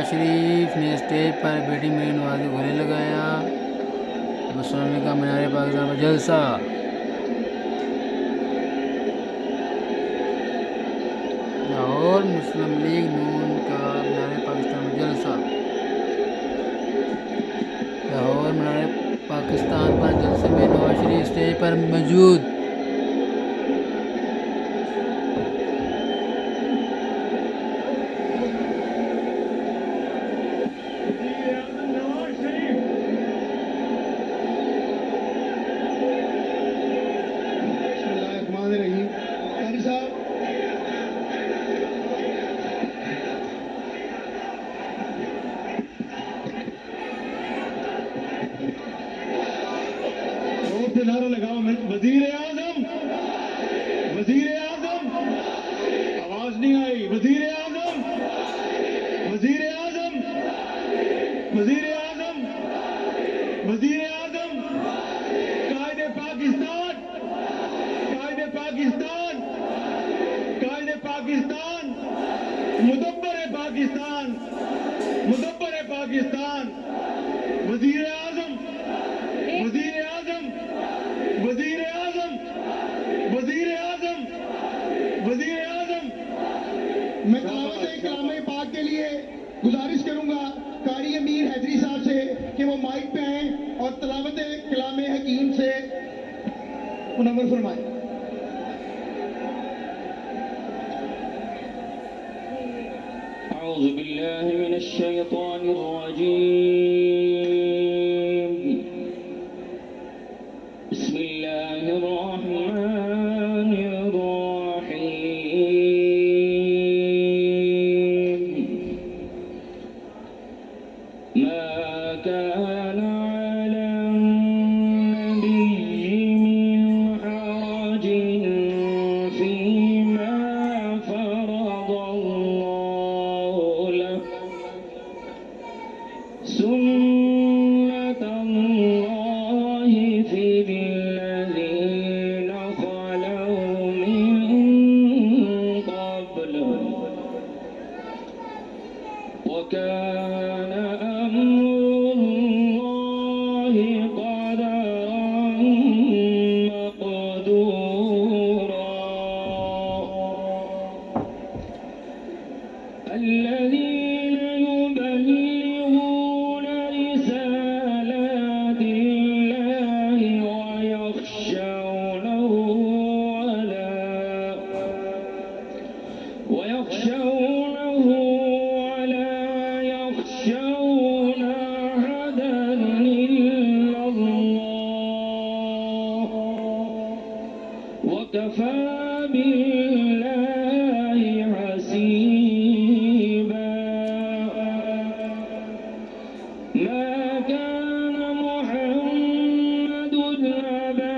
شریف نے اسٹیج پر بیٹی میری نواز کو گلے لگایا۔ مسلم کا مینار پاکستان پر جلسہ۔ لاہور مسلم لیگ نون کا مینار پاکستان پر جلسہ۔ لاہور مینار پاکستان پر جلسے میں نواز شریف اسٹیج پر موجود۔ نعرہ لگاؤ وزیر اعظم، وزیر اعظم، آواز نہیں آئی، وزیر اعظم، وزیر اعظم، وزیر اعظم، وزیر اعظم، قائد پاکستان، قائد پاکستان، قائد پاکستان، مدبر پاکستان، مدبر پاکستان، وزیر اعظم، وزیر اعظم، وزیر اعظم، وزیر اعظم، وزیر اعظم۔ میں تلاوت کلام پاک کے لیے گزارش کروں گا قاری امیر حیدری صاحب سے کہ وہ مائک پہ آئیں اور تلاوت کلام حکیم سے منور فرمائیں۔ اعوذ باللہ من الشیطان الرجیم، بسم اللہ الرحمن الرحیم، ما كان على النبي من حرج فيما فرض وكان أمر الله قدرا مقدورا الذين يبلغون رسالات الله ويخشونه ولا يخشون أحدا إلا الله وكفى بالله حسيبا ما كان محمد أبا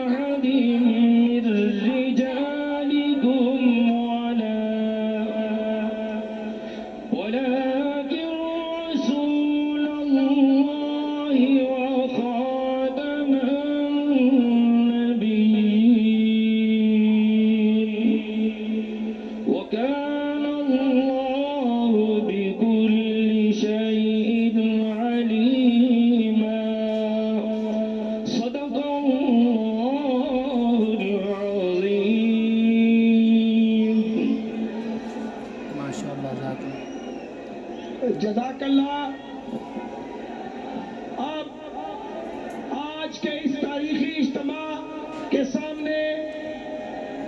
أحد من رجالكم ولكن رسول الله وخاتم النبيين وكان الله بكل شيء عليما صدق الله العظيم ماشاء اللہ ذات اللہ. جزاک اللہ. آپ آج کے اس تاریخی اجتماع کے سامنے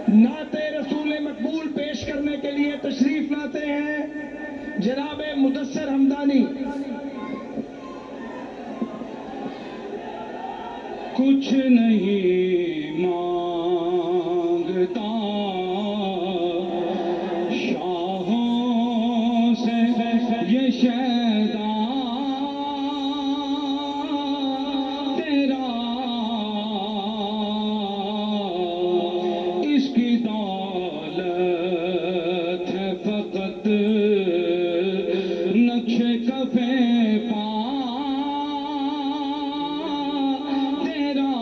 نعت رسول مقبول پیش کرنے کے لیے تشریف لاتے ہیں جناب مدثر حمدانی. کچھ نہیں مانگتا شاہوں سے یہ شیدا تیرا اس کی دولت ہے فقط نقش کفے پا تیرا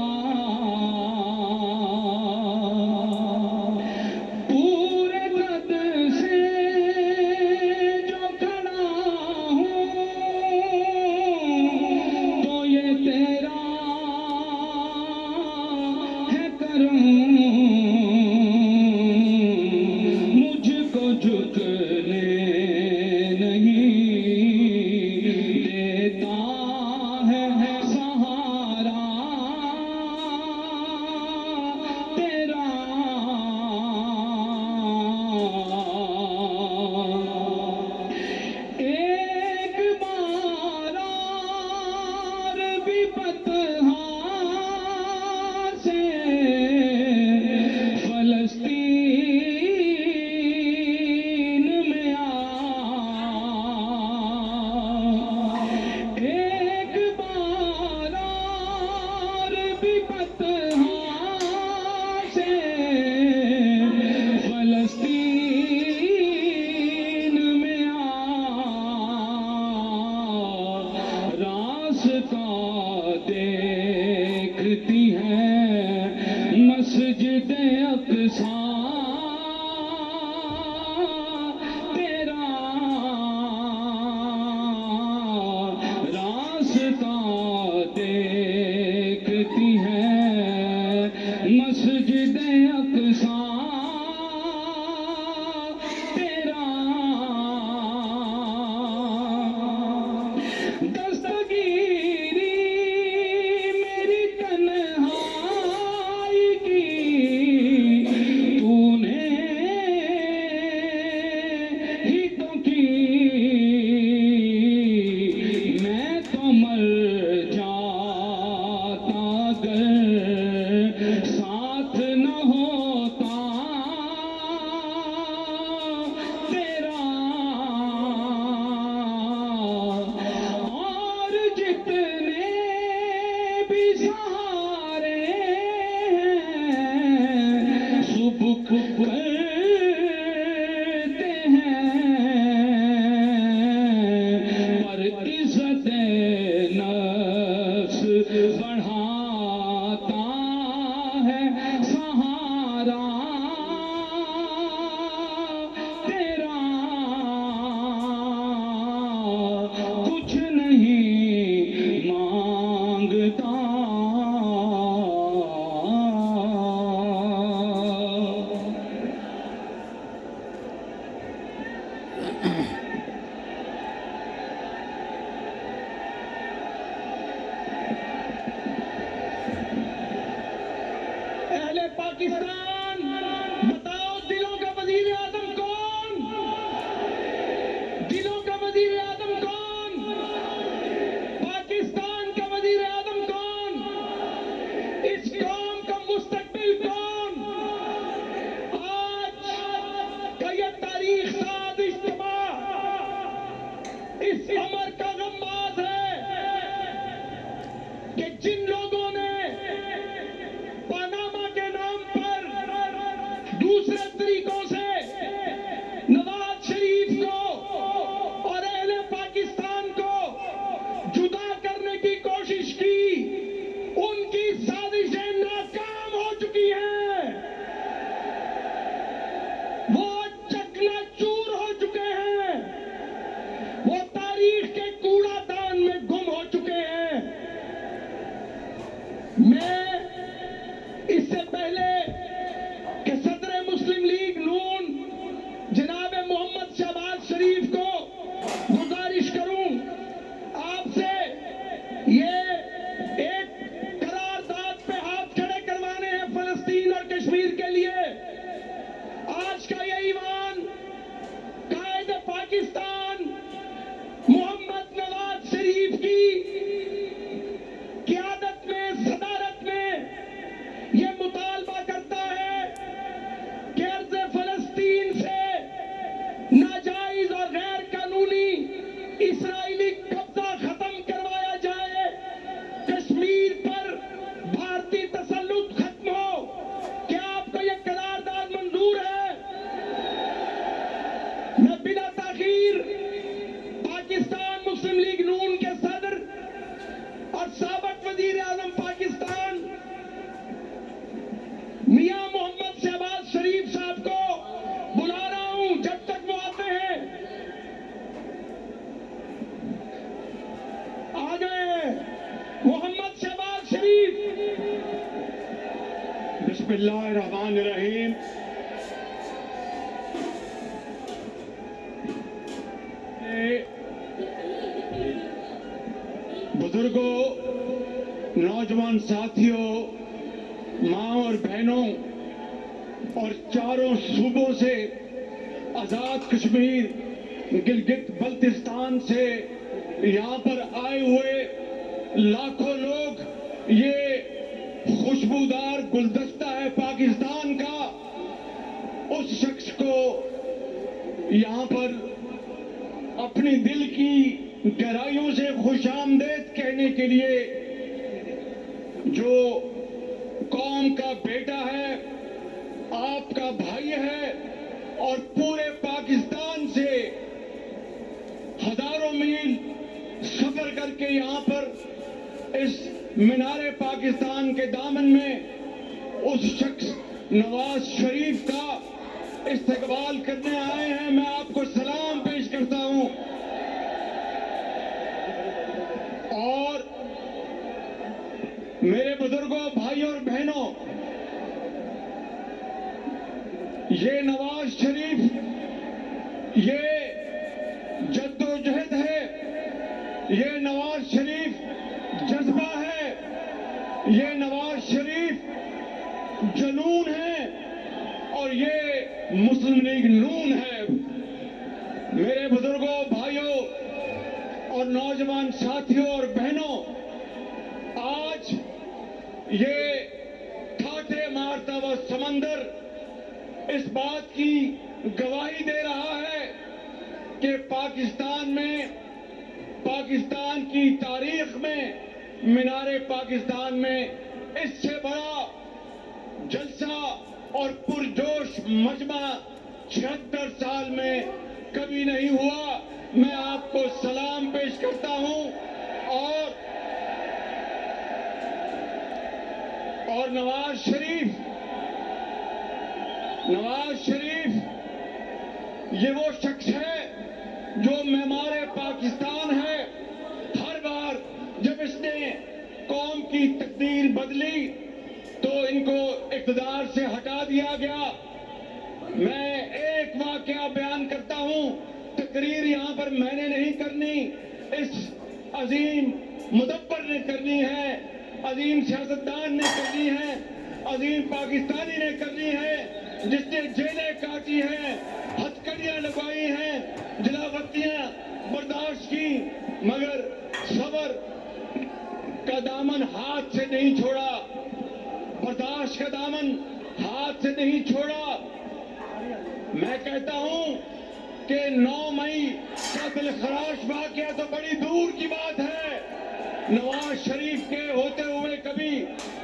बुजुर्गों, नौजवान साथियों, माँ और बहनों और चारों सूबों से, आजाद कश्मीर, गिलगित बल्तिस्तान से यहाँ पर आए हुए लाखों लोग, ये खुशबूदार गुलदस्ता है पाकिस्तान का, उस शख्स को यहाँ पर अपनी दिल की गहराइयों से खुशामदीद कहने के लिए, जो कौम का बेटा है, आपका भाई है और पूरे पाकिस्तान से हजारों मील सफर करके यहाँ पर इस मीनारे पाकिस्तान के दामन में उस शख्स नवाज शरीफ का इस्तकबाल करने आए हैं। मैं आपको सलाम पेश करता हूं और मेरे बुजुर्गों, भाइयों और बहनों, ये नवाज शरीफ, ये जद्दोजहद है, ये नवाज शरीफ जज्बा है, ये नवाज शरीफ जुनून है और ये मुस्लिम लीग नून है। मेरे बुजुर्गों, भाइयों और नौजवान साथियों और बहनों, आज ये ठाठे मारता हुआ समंदर इस बात की गवाही दे रहा है कि पाकिस्तान में, पाकिस्तान की तारीख में, मीनारे पाकिस्तान में इससे बड़ा जलसा और पुरजोश मजमा 76 साल में कभी नहीं हुआ। मैं आपको सलाम पेश करता हूं और नवाज शरीफ ये वो शख्स है जो मेमारे पाकिस्तान है। हर बार जब इसने कौम की तकदीर बदली तो इनको इक़्तिदार से हटा दिया गया। मैं एक वाकया बयान करता हूं, तकरीर यहां पर मैंने नहीं करनी, इस अजीम मुदब्बर ने करनी है, अजीम सियासतदान ने करनी है, अजीम पाकिस्तानी ने करनी है, जिसने जेलें काटी हैं, हथकड़ियां लगाई हैं, जलावतियां बर्दाश्त की, मगर सबर का दामन हाथ से नहीं छोड़ा, बर्दाश्त का दामन हाथ से नहीं छोड़ा। मैं कहता हूं कि 9 मई का दिलखराश वाकया तो बड़ी दूर की बात है, नवाज शरीफ के होते हुए कभी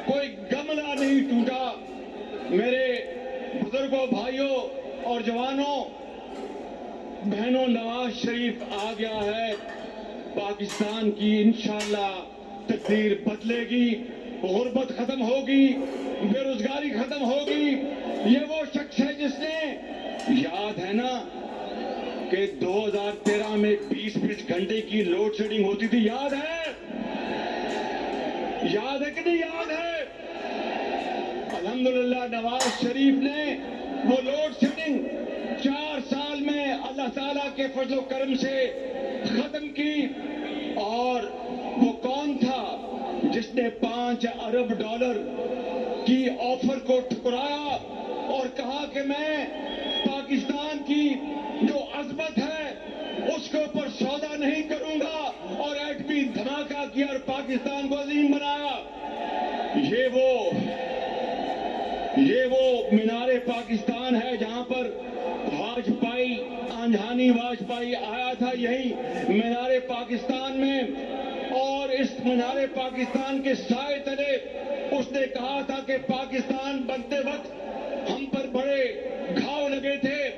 कोई गमला नहीं टूटा। मेरे बुजुर्गों, भाइयों और जवानों, बहनों, नवाज शरीफ आ गया है। पाकिस्तान की इंशाअल्लाह तकदीर बदलेगी, गुर्बत खत्म होगी, बेरोजगारी खत्म होगी। ये वो शख्स है जिसने, याद है ना कि 2013 में 20-20 घंटे की लोड शेडिंग होती थी, याद है? याद है कि नहीं याद है? अल्हम्दुलिल्लाह नवाज शरीफ ने वो लोड शेडिंग 4 साल में अल्लाह ताला के फजलो करम से खत्म की। और वो कौन था जिसने $5 अरब की ऑफर को ठुकराया और कहा कि मैं पाकिस्तान की जो अजमत है उसके ऊपर सौदा नहीं करूंगा, और एटमी धमाका किया और पाकिस्तान को अजीम बनाया। ये वो मीनारे पाकिस्तान है जहां पर वाजपेयी, आंधानी वाजपेयी आया था यही मीनारे पाकिस्तान में, और इस मीनारे पाकिस्तान के साए तले उसने कहा था कि पाकिस्तान बनते वक्त हम पर बड़े घाव लगे थे,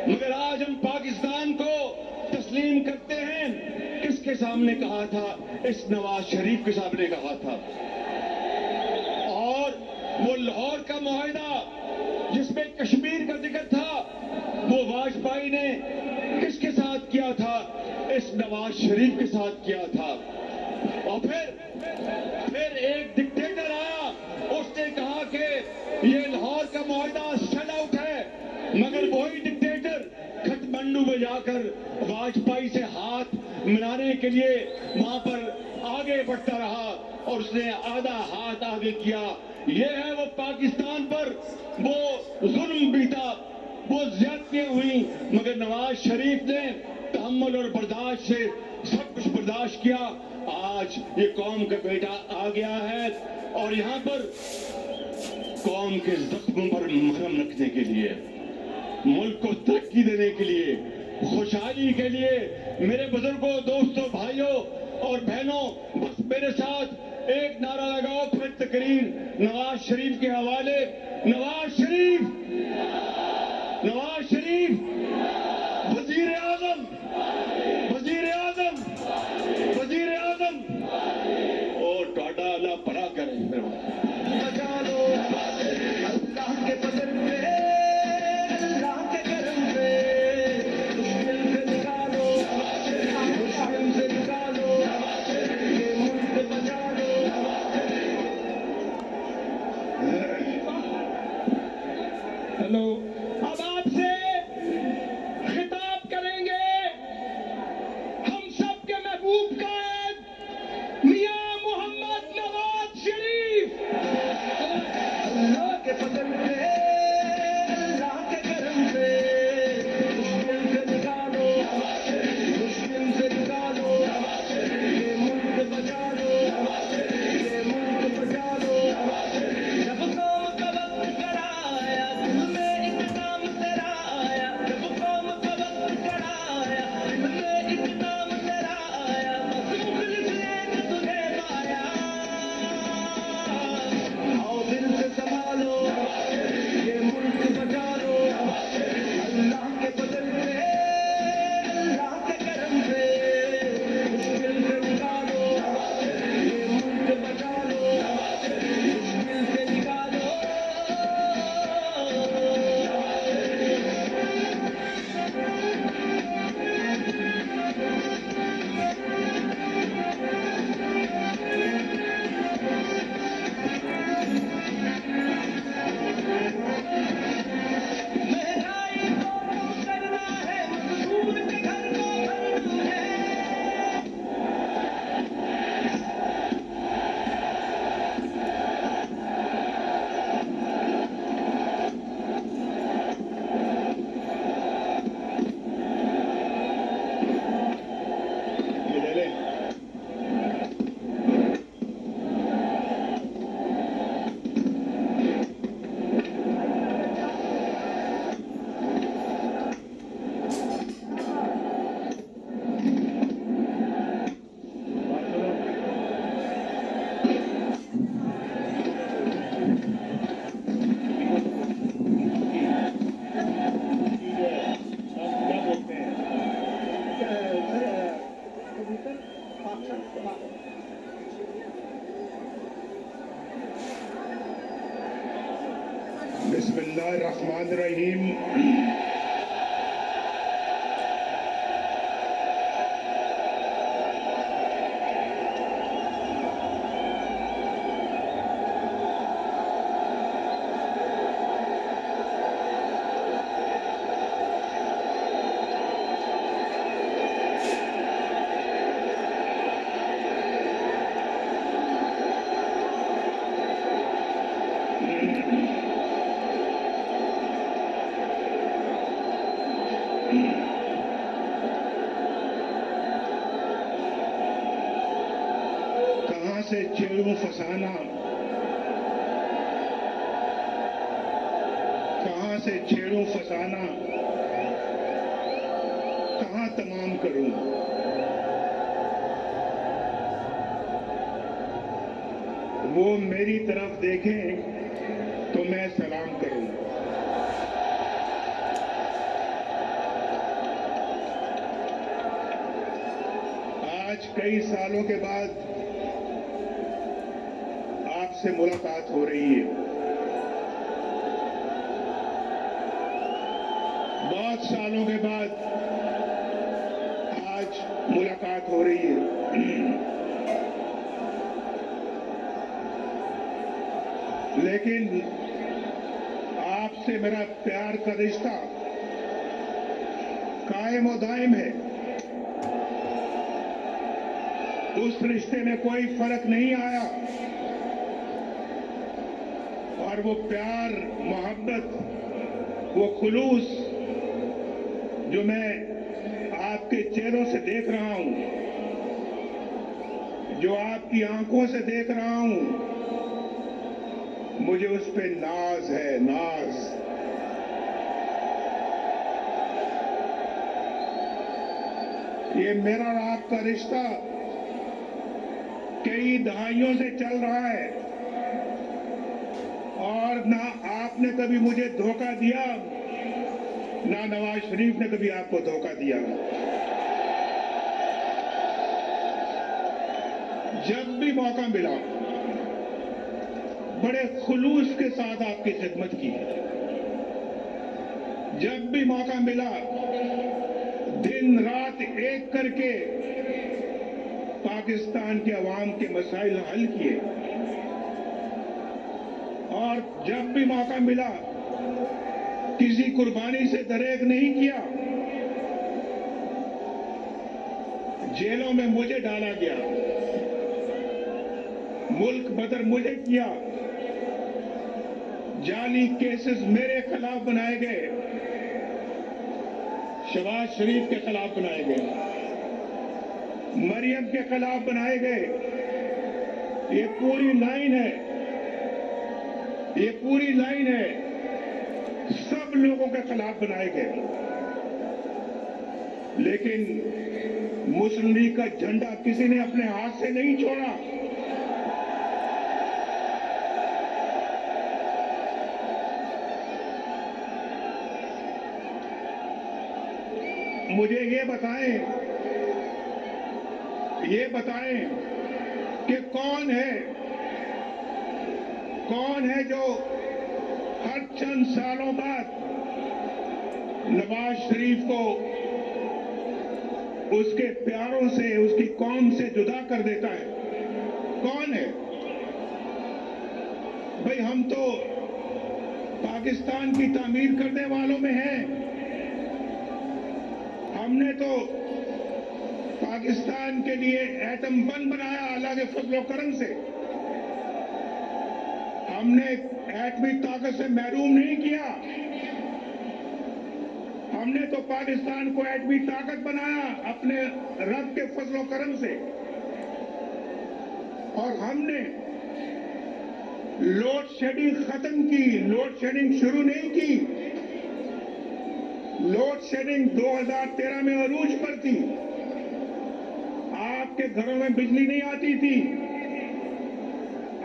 मगर आज हम पाकिस्तान को तस्लीम करते हैं। किसके सामने कहा था? इस नवाज शरीफ के सामने कहा था। और वो लाहौर का मुआहिदा जिसमें कश्मीर का जिक्र था, वो वाजपेयी ने किसके साथ किया था? इस नवाज शरीफ के साथ किया था। और फिर एक डिक्टेटर आया, उसने कहा कि ये लाहौर का मुआहिदा सेल आउट है, मगर वही डिक्टेटर काठमांडू में जाकर वाजपेयी से हाथ मिलाने के लिए वहां पर آگے بڑھتا رہا اور اس نے آدھا ہاتھ آگے کیا. یہ ہے وہ پاکستان پر وہ ظلم بھی تھا, وہ زیادتیاں ہوئی, مگر نواز شریف نے تحمل اور برداشت سے سب کچھ برداشت کیا. آج یہ قوم کا بیٹا آ گیا ہے اور یہاں پر قوم کے زخموں پر مرہم رکھنے کے لیے, ملک کو ترقی دینے کے لیے, خوشحالی کے لیے. میرے بزرگوں, دوستوں, بھائیوں اور بہنوں, بس میرے ساتھ ایک نعرہ لگاؤ پھر تقریر نواز شریف کے حوالے. نواز شریف, نواز شریف وزیر اعظم, وزیر اعظم, وزیر اعظم. اور ٹاٹا اللہ بڑا کرے. بچا لو اللہ کے فضل سے, اللہ کے کرم سے, مشکل سے نکالو, مشکل سے نکالو, یہ ملک بچا لو. हेलो. अब आपसे खिताब करेंगे हम सब के महबूब कायद मियां मोहम्मद नवाज शरीफ. अल्लाह के फजल से, अल्लाह के करम से, मुश्किल से निकालो, मुश्किल से निकालो, ये मुल्क बचा लो, ये मुल्क बचा लो. जब कौम का वक्त कराया, दिल में एक नाम तेरा आया. जब कौम का वक्त कराया, दिल में एक नाम तेरा आया. बस मुखलिस ने तुझे पाया. आओ दिल से संभालो, ये मुल्क बचा लो. अल्लाह के फजल से, अल्लाह के करम से, मुश्किल से निकालो, ये मुल्क बचा लो, मुश्किल से निकालो. महंगाई को कम करना है, मजदूर के घर को भरना है. یہ لے لیں. بسم اللہ الرحمن الرحیم. کہاں سے چھیڑوں فسانہ, کہاں سے چھیڑوں فسانہ, کہاں تمام کروں. وہ میری طرف دیکھیں تو میں سلام کروں. آج کئی سالوں کے بعد آپ سے ملاقات ہو رہی ہے. بہت سالوں کے بعد آج ملاقات ہو رہی ہے. لیکن آپ سے میرا پیار کا رشتہ قائم و دائم ہے. उस रिश्ते में कोई फर्क नहीं आया और वो प्यार, मोहब्बत, वो खुलूस जो मैं आपके चेहरों से देख रहा हूं, जो आपकी आंखों से देख रहा हूं, मुझे उस पे नाज है, नाज। ये मेरा और आपका रिश्ता कई दहाइयों से चल रहा है और ना आपने कभी मुझे धोखा दिया, ना नवाज शरीफ ने कभी आपको धोखा दिया। जब भी मौका मिला बड़े खुलूस के साथ आपकी खिदमत की। जब भी मौका मिला दिन रात एक करके पाकिस्तान के अवाम के मसाइल हल किए और जब भी मौका मिला किसी कुर्बानी से दरेक नहीं किया। जेलों में मुझे डाला गया, मुल्क बदर मुझे किया, जाली केसेस मेरे खिलाफ बनाए गए, शहबाज शरीफ के खिलाफ बनाए गए, मरियम के खिलाफ बनाए गए। ये पूरी लाइन है, ये पूरी लाइन है, सब लोगों के खिलाफ बनाए गए। लेकिन मुस्लिम लीग का झंडा किसी ने अपने हाथ से नहीं छोड़ा। मुझे ये बताएं कि कौन है जो हर चंद सालों बाद नवाज शरीफ को उसके प्यारों से, उसकी कौम से जुदा कर देता है? कौन है भाई? हम तो पाकिस्तान की तामीर करने वालों में हैं। हमने तो पाकिस्तान के लिए एटम बम बनाया अल्लाह के फजल करम से। हमने एटमी ताकत से महरूम नहीं किया। हमने तो पाकिस्तान को एटमी ताकत बनाया अपने रब के फजल करम से। और हमने लोड शेडिंग खत्म की, लोड शेडिंग शुरू नहीं की। लोड शेडिंग 2013 में अरूज पर थी। आपके घरों में बिजली नहीं आती थी।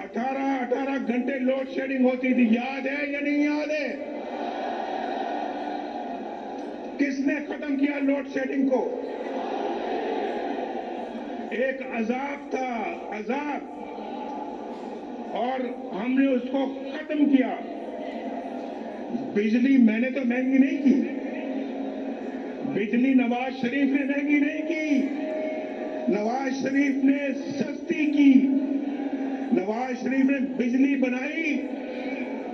18 घंटे लोड शेडिंग होती थी। याद है या नहीं याद है? किसने खत्म किया लोड शेडिंग को? एक अजाब था, अजाब, और हमने उसको खत्म किया। बिजली मैंने तो महंगी नहीं की, बिजली नवाज शरीफ ने महंगी नहीं की, नवाज शरीफ ने सस्ती की। नवाज शरीफ ने बिजली बनाई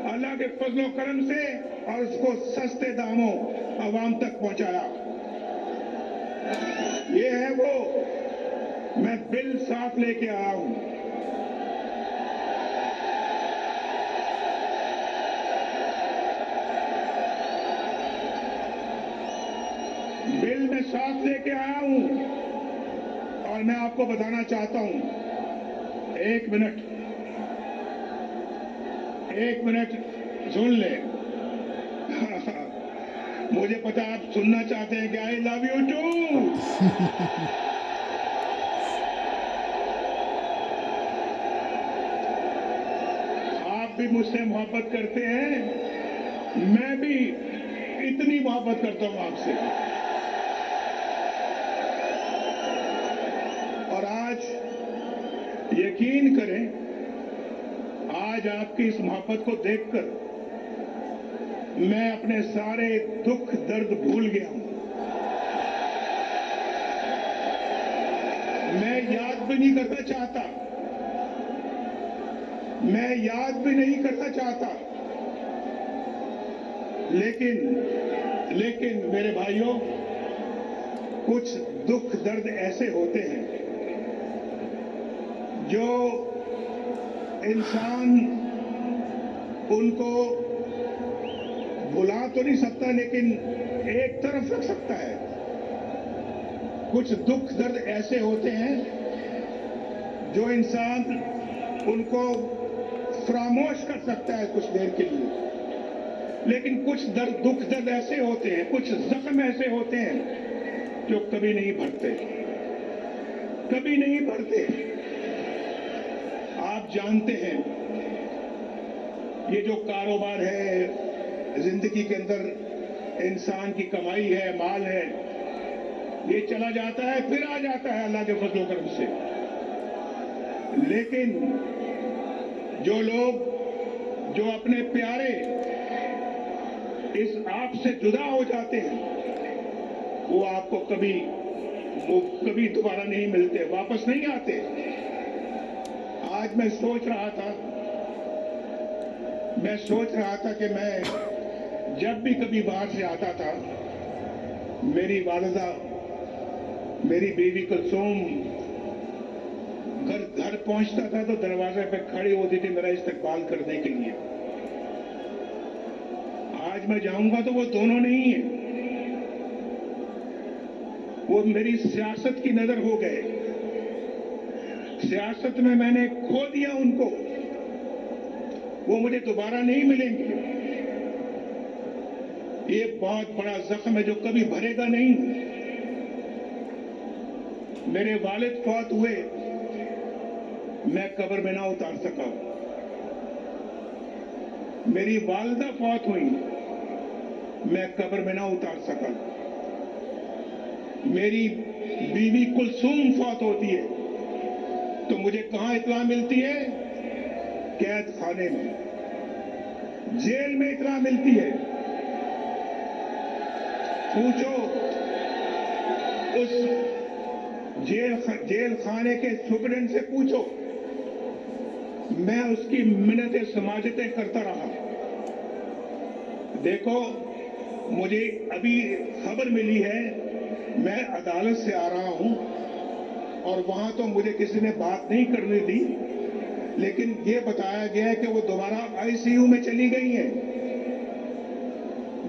अल्लाह के फजलो करम से और उसको सस्ते दामों आवाम तक पहुंचाया। ये है वो, मैं बिल साफ लेके आया हूं। बिल में साफ लेके आया हूं और मैं आपको बताना चाहता हूं, एक मिनट सुन ले। मुझे पता आप सुनना चाहते हैं कि आई लव यू टू। आप भी मुझसे मोहब्बत करते हैं, मैं भी इतनी मोहब्बत करता हूं आपसे। और आज यकीन करें, आज आपकी इस मोहब्बत को देखकर मैं अपने सारे दुख दर्द भूल गया हूं। मैं याद भी नहीं करना चाहता, मैं याद भी नहीं करना चाहता। लेकिन मेरे भाइयों, कुछ दुख दर्द ऐसे होते हैं जो इंसान उनको भुला तो नहीं सकता, लेकिन एक तरफ रख सकता है। कुछ दुख दर्द ऐसे होते हैं जो इंसान उनको फरामोश कर सकता है कुछ देर के लिए, लेकिन कुछ दुख दर्द ऐसे होते हैं, कुछ जख्म ऐसे होते हैं जो कभी नहीं भरते, कभी नहीं भरते। आप जानते हैं, ये जो कारोबार है, जिंदगी के अंदर इंसान की कमाई है, माल है, ये चला जाता है फिर आ जाता है अल्लाह के फजल करम से। लेकिन जो लोग जो अपने प्यारे इस आप से जुदा हो जाते हैं, वो आपको कभी दोबारा नहीं मिलते, वापस नहीं आते। आज मैं सोच रहा था कि मैं जब भी कभी बाहर से आता था, मेरी वालिदा, मेरी बीवी कुलसूम घर पहुंचता था तो दरवाजे पे खड़ी होती थी मेरा इस्तकबाल करने के लिए। आज मैं जाऊंगा तो वो दोनों नहीं है, वो मेरी सियासत की नजर हो गए। सियासत में मैंने खो दिया उनको, वो मुझे दोबारा नहीं मिलेंगे। ये बहुत बड़ा जख्म है जो कभी भरेगा नहीं। मेरे वालिद फौत हुए, मैं कब्र में ना उतार सका। मेरी वालिदा फौत हुई, मैं कब्र में ना उतार सका। मेरी बीवी कुलसूम फौत होती है तो मुझे कहां इत्तला मिलती है? कैद खाने में, जेल में इत्तला मिलती है। पूछो उस जेल खाने के सुपरडेंट से पूछो, मैं उसकी मिन्नतें समाजतें करता रहा। देखो, मुझे अभी खबर मिली है, मैं अदालत से आ रहा हूं और वहां तो मुझे किसी ने बात नहीं करने दी, लेकिन ये बताया गया है कि वो दोबारा आईसीयू में चली गई हैं।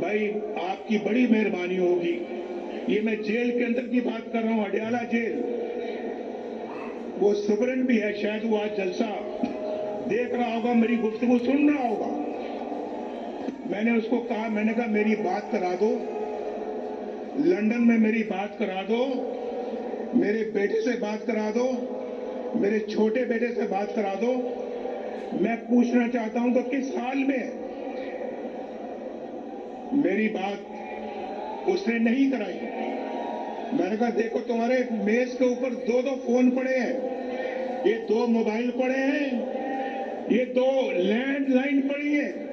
भाई, आपकी बड़ी मेहरबानी होगी। ये मैं जेल के अंदर की बात कर रहा हूं, अडयाला जेल। वो सुपरडेंट भी है, शायद वो आज जलसा देख रहा होगा, मेरी गुफ्तगू सुन रहा होगा। मैंने उसको कहा, मैंने कहा मेरी बात करा दो, लंदन में मेरी बात करा दो, मेरे बेटे से बात करा दो, मेरे छोटे बेटे से बात करा दो। मैं पूछना चाहता हूं कि किस हाल में है। मेरी बात उसने नहीं कराई। मैंने कहा देखो, तुम्हारे मेज के ऊपर 2-2 फोन पड़े हैं, ये 2 मोबाइल पड़े हैं, ये 2 लैंडलाइन पड़ी है।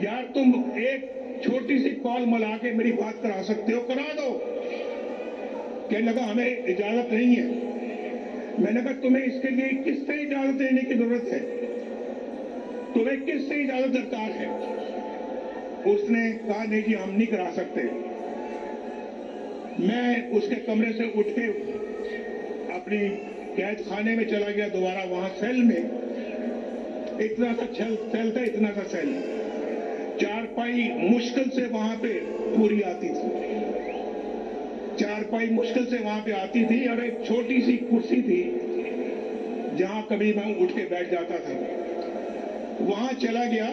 यार, तुम एक छोटी सी कॉल मिला के मेरी बात करा सकते हो, करा दो। कहने लगा हमें इजाजत नहीं है। मैंने कहा तुम्हें इसके लिए किससे इजाजत लेने की जरूरत है? तुम्हें किससे इजाजत दरकार है? उसने कहा नहीं जी, हम नहीं करा सकते। मैं उसके कमरे से उठ के अपनी कैद खाने में चला गया दोबारा। वहां सेल में इतना सा सेल था, इतना सा सेल, चारपाई मुश्किल से वहां पे पूरी आती थी, चारपाई मुश्किल से वहां पे आती थी, और एक छोटी सी कुर्सी थी जहां कभी मैं उठ के बैठ जाता था। वहां चला गया,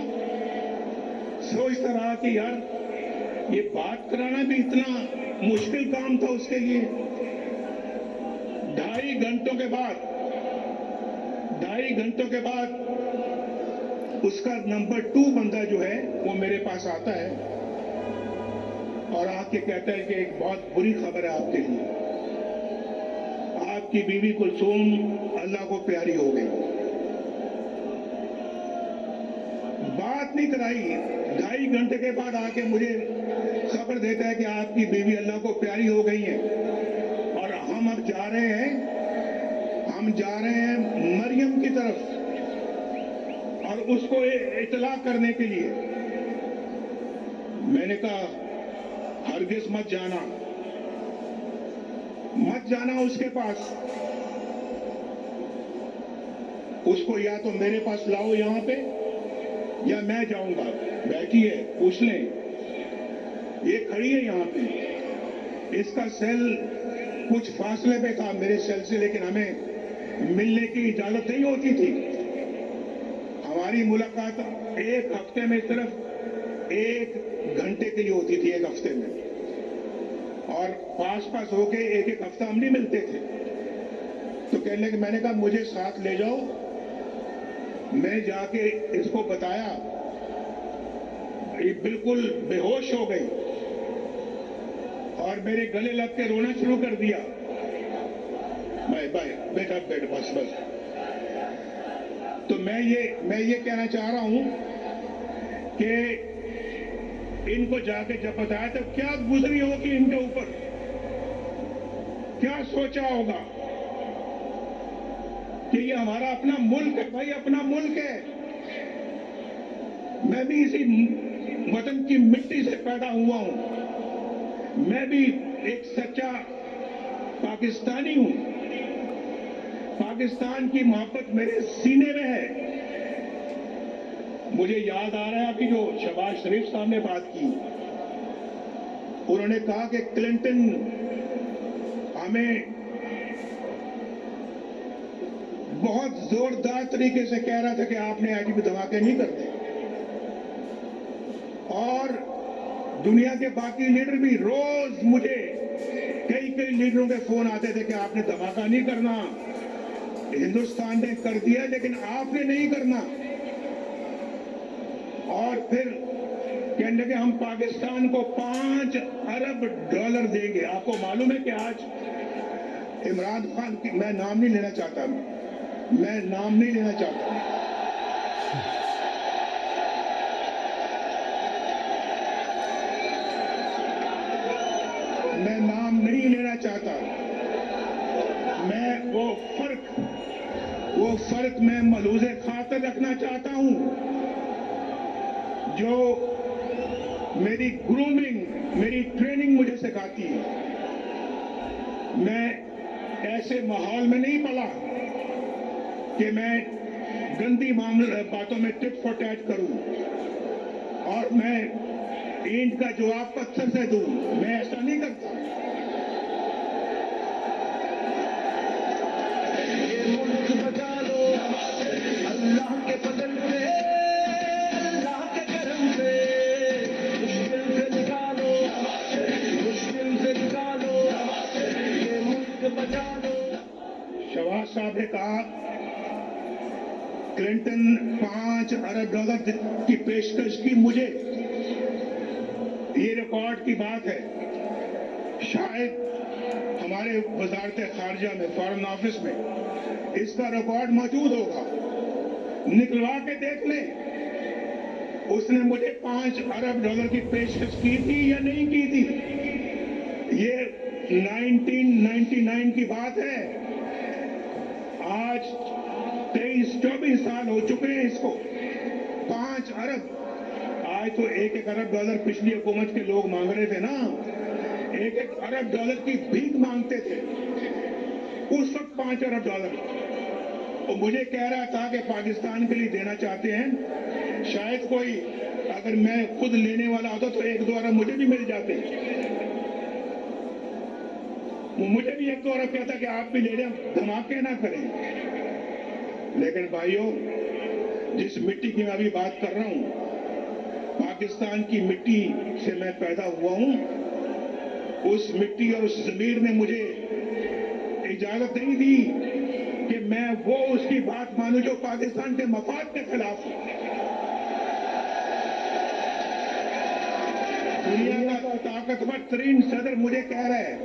सोचता रहा कि यार ये बात कराना भी इतना मुश्किल काम था उसके लिए। 2.5 घंटों के बाद उसका नंबर 2 बंदा जो है वो मेरे पास आता है और आके कहता है कि एक बहुत बुरी खबर है आपके लिए, आपकी बीवी कुलसूम अल्लाह को प्यारी हो गई। बात नहीं कराई, 2.5 घंटे के बाद आके मुझे खबर देता है कि आपकी बीवी अल्लाह को प्यारी हो गई है और हम अब जा रहे हैं मरियम की तरफ और उसको इतला करने के लिए। मैंने कहा हरगिज मत जाना उसके पास। उसको या तो मेरे पास लाओ यहाँ पे या मैं जाऊंगा। बैठी है, पूछ लें। ये खड़ी है यहाँ पे, इसका सेल कुछ फासले पे था मेरे सेल से, लेकिन हमें मिलने की इजाजत नहीं होती थी। हमारी मुलाकात एक हफ्ते में सिर्फ 1 घंटे के लिए होती थी, 1 हफ्ते में, और पास होके एक हफ्ता हम नहीं मिलते थे। तो कहने लगे, मैंने कहा मुझे साथ ले जाओ। मैं जाके इसको बताया, ये बिल्कुल बेहोश हो गई और मेरे गले लग के रोना शुरू कर दिया। भाई बेटा बैठ, बस। तो मैं ये कहना चाह रहा हूं कि इनको जाके जब बताया तो क्या गुजरी होगी इनके ऊपर, क्या सोचा होगा कि ये हमारा अपना मुल्क है। भाई अपना मुल्क है, मैं भी इसी वतन की मिट्टी से पैदा हुआ हूं, मैं भी एक सच्चा पाकिस्तानी हूं। पाकिस्तान की मोहब्बत मेरे सीने में है। मुझे याद आ रहा है अभी जो शहबाज शरीफ साहब ने बात की, उन्होंने कहा कि क्लिंटन हमें बहुत जोरदार तरीके से कह रहा था कि आपने एटमी धमाके नहीं करते, और दुनिया के बाकी लीडर भी रोज मुझे कई लीडरों के फोन आते थे कि आपने धमाका नहीं करना, हिंदुस्तान ने कर दिया लेकिन आपने नहीं करना। और फिर कहने लगे हम पाकिस्तान को $5 अरब देंगे। आपको मालूम है कि आज इमरान खान की, मैं नाम नहीं लेना चाहता, मैं नाम नहीं लेना चाहता, मैं नाम नहीं लेना चाहता, मैं वो फर्क मैं मलूज़े खातिर रखना चाहता हूं जो मेरी ग्रूमिंग, मेरी ट्रेनिंग मुझे सिखाती है। मैं ऐसे माहौल में नहीं पला कि मैं गंदी बातों में टिट फॉर टैट करूं और मैं ईंट का जवाब पत्थर से दूं, मैं ऐसा नहीं करता। ये मुल्क बचा लो अल्लाह के फजल से, अल्लाह के करम से, मुश्किल से निकालो, ये मुल्क बचा लो। शहबाज साहब ने कहा क्लिंटन $5 अरब की पेशकश की मुझे, ये रिकॉर्ड की बात है। शायद हमारे वजारत खारजा में, फॉरेन ऑफिस में इसका रिकॉर्ड मौजूद होगा, निकलवा के देख लें उसने मुझे $5 अरब की पेशकश की थी या नहीं की थी। ये 1999 की बात है, आज 23-24 साल हो चुके हैं इसको। 5 अरब, आज तो $1 अरब पिछली हुकूमत के लोग मांग रहे थे ना, $1 अरब की भीख मांगते थे उस वक्त। $5 अरब और मुझे कह रहा था कि पाकिस्तान के लिए देना चाहते हैं। शायद कोई, अगर मैं खुद लेने वाला होता तो 1-2 अरब मुझे भी मिल जाते, मुझे भी 1-2 अरब कहता कि आप भी ले लें, धमाके ना करें। लेकिन भाइयों, जिस मिट्टी की मैं अभी बात कर रहा हूं, पाकिस्तान की मिट्टी से मैं पैदा हुआ हूं, उस मिट्टी और उस जमीर ने मुझे इजाजत नहीं दी कि मैं वो उसकी बात मानूं जो पाकिस्तान के मफाद के खिलाफ हो। दुनिया का ताकतवर तरीन सदर मुझे कह रहा है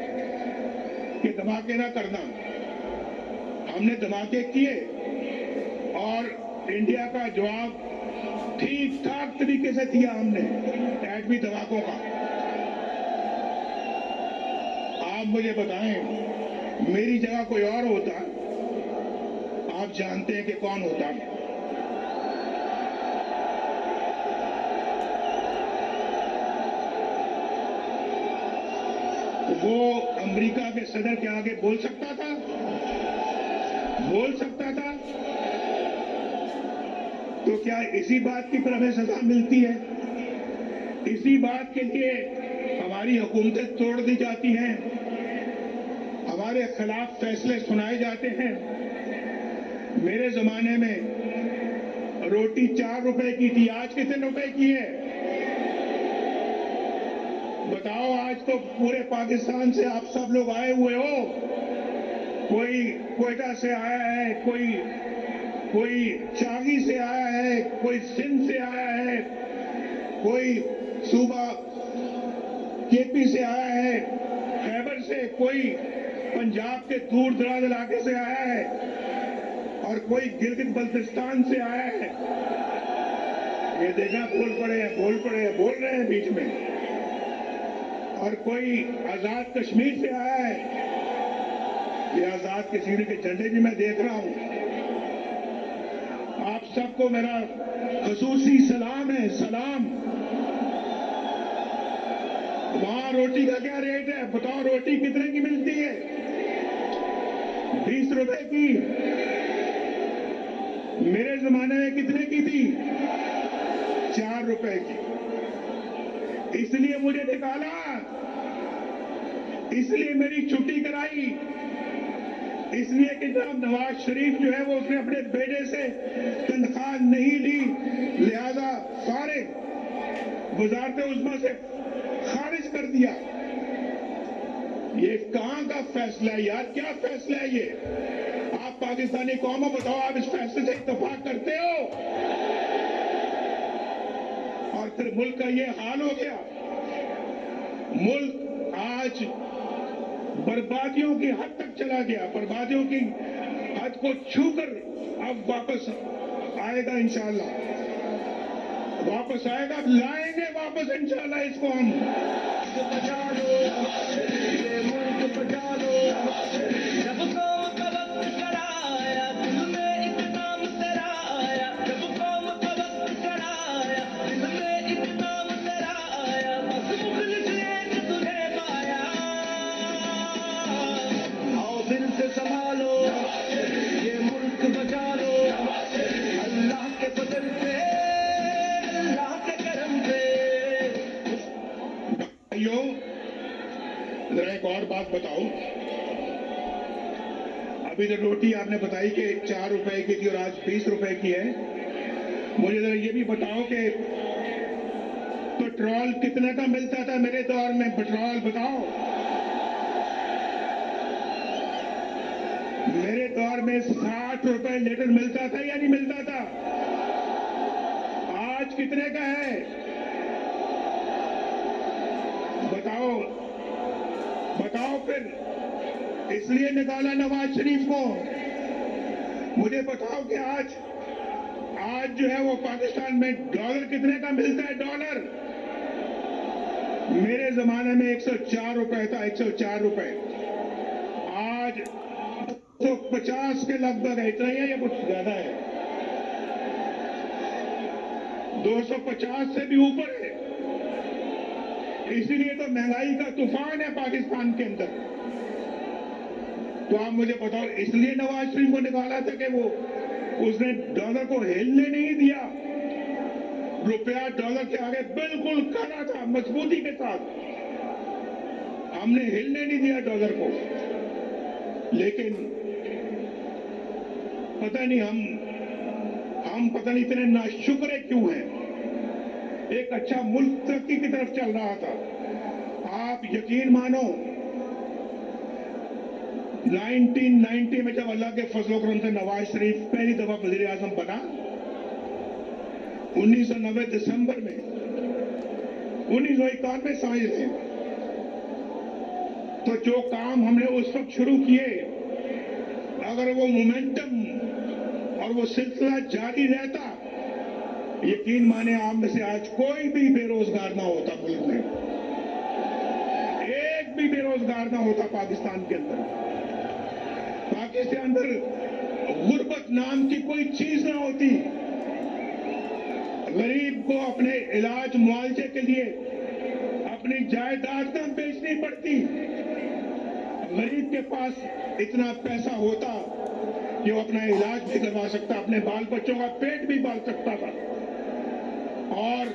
कि धमाके ना करना। हमने धमाके किए और इंडिया का जवाब ठीक ठाक तरीके से दिया हमने एटमी धमाकों का। आप मुझे बताएं, मेरी जगह कोई और होता, आप जानते हैं कि कौन होता। वो अमेरिका के सदर के आगे बोल सकता था, क्या इसी बात की पर हमें सजा मिलती है? इसी बात के लिए हमारी हुकूमतें तोड़ दी जाती हैं, हमारे खिलाफ फैसले सुनाए जाते हैं। मेरे जमाने में रोटी 4 रुपए की थी, आज कितने रुपए की है? बताओ, आज तो पूरे पाकिस्तान से आप सब लोग आए हुए हो। कोई कोयटा से आया है, कोई चागी से आया है, कोई सिंध से आया है, कोई सूबा केपी से आया है, खैबर से, कोई पंजाब के दूर दराज इलाके से आया है, और कोई गिलगित बल्तिस्तान से आया है। ये देखा, बोल रहे हैं बीच में। और कोई आजाद कश्मीर से आया है। ये आजाद कश्मीर के झंडे भी मैं देख रहा हूं। आप सबको मेरा खसूसी सलाम है, सलाम। वहां रोटी का क्या रेट है बताओ? रोटी कितने की मिलती है? 20 रुपए की। मेरे जमाने में कितने की थी? 4 रुपए की। इसलिए मुझे निकाला, इसलिए मेरी छुट्टी कराई, इसलिए कि जनाब नवाज शरीफ जो है वो उसने अपने बेटे से तनख्वाह नहीं ली, लिहाजा सारे वजारत उज़्मा से खारिज कर दिया। ये कहां का फैसला है यार? क्या फैसला है ये? आप पाकिस्तानी कौम हो, बताओ, आप इस फैसले से इत्तेफाक करते हो? और फिर मुल्क का ये हाल हो गया। मुल्क आज बर्बादियों की हद तक चला गया, बर्बादियों की हद को छूकर अब वापस आएगा इंशाअल्लाह, वापस आएगा, लाएंगे वापस इंशाअल्लाह इसको हम। बचा लो ये मुल्क, बचा लो। जब कौम का वक्त कराया, दिल में एक नाम तेरा आया। जब कौम का वक्त कराया, दिल में एक नाम तेरा आया। बस मुखलिस एक तुझे पाया। आओ दिल से संभालो ये मुल्क, बचा लो। अल्लाह के फजल से, अल्लाह के करम से। भाइयों, जरा एक और बात बताओ। अभी जो रोटी आपने बताई कि 4 रुपए की थी और आज 20 रुपए की है, मुझे जरा ये भी बताओ कि पेट्रोल कितने का मिलता था मेरे दौर में? पेट्रोल बताओ। मेरे दौर में 60 रुपए लीटर मिलता था या नहीं मिलता था? आज कितने का है बताओ? बताओ फिर। इसलिए निकाला नवाज शरीफ को। मुझे बताओ कि आज जो है वो पाकिस्तान में डॉलर कितने का मिलता है? डॉलर मेरे जमाने में 104 रुपए था, 104 रुपए। आज 250 के लगभग है। इतना ही है या कुछ ज्यादा है? 250 से भी ऊपर है। इसीलिए तो महंगाई का तूफान है पाकिस्तान के अंदर। तो आप मुझे बताओ, इसलिए नवाज शरीफ को निकाला था कि वो उसने डॉलर को हिलने नहीं दिया। रुपया डॉलर के आगे बिल्कुल खड़ा था, मजबूती के साथ। हमने हिलने नहीं दिया डॉलर को। लेकिन पता नहीं हम पता नहीं इतने नाशुक्र क्यों हैं। एक अच्छा मुल्क तरक्की की तरफ चल रहा था। आप यकीन मानो, 1990 में जब अल्लाह के फजल करम से नवाज शरीफ पहली दफा वजीर आजम बना, 1990 दिसंबर में, 1991 साइज है, तो जो काम हमने उस वक्त शुरू किए, अगर वो मोमेंटम और वो सिलसिला जारी रहता, यकीन माने आप में से आज कोई भी बेरोजगार ना होता मुल्क में। एक भी बेरोजगार ना होता पाकिस्तान के अंदर। पाकिस्तान के अंदर गुर्बत नाम की कोई चीज ना होती। गरीब को अपने इलाज मुआवजे के लिए अपनी जायदाद ना बेचनी पड़ती। गरीब के पास इतना पैसा होता कि वो अपना इलाज भी करवा सकता, अपने बाल बच्चों का पेट भी पाल सकता था और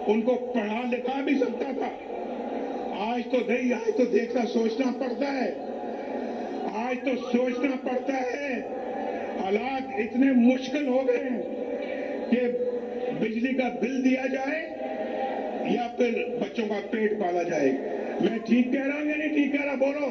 उनको पढ़ा लिखा भी सकता था। आज तो देखना सोचना पड़ता है, आज तो सोचना पड़ता है। हालात इतने मुश्किल हो गए हैं कि बिजली का बिल दिया जाए या फिर बच्चों का पेट पाला जाए। मैं ठीक कह रहा हूं या नहीं ठीक कह रहा, बोलो।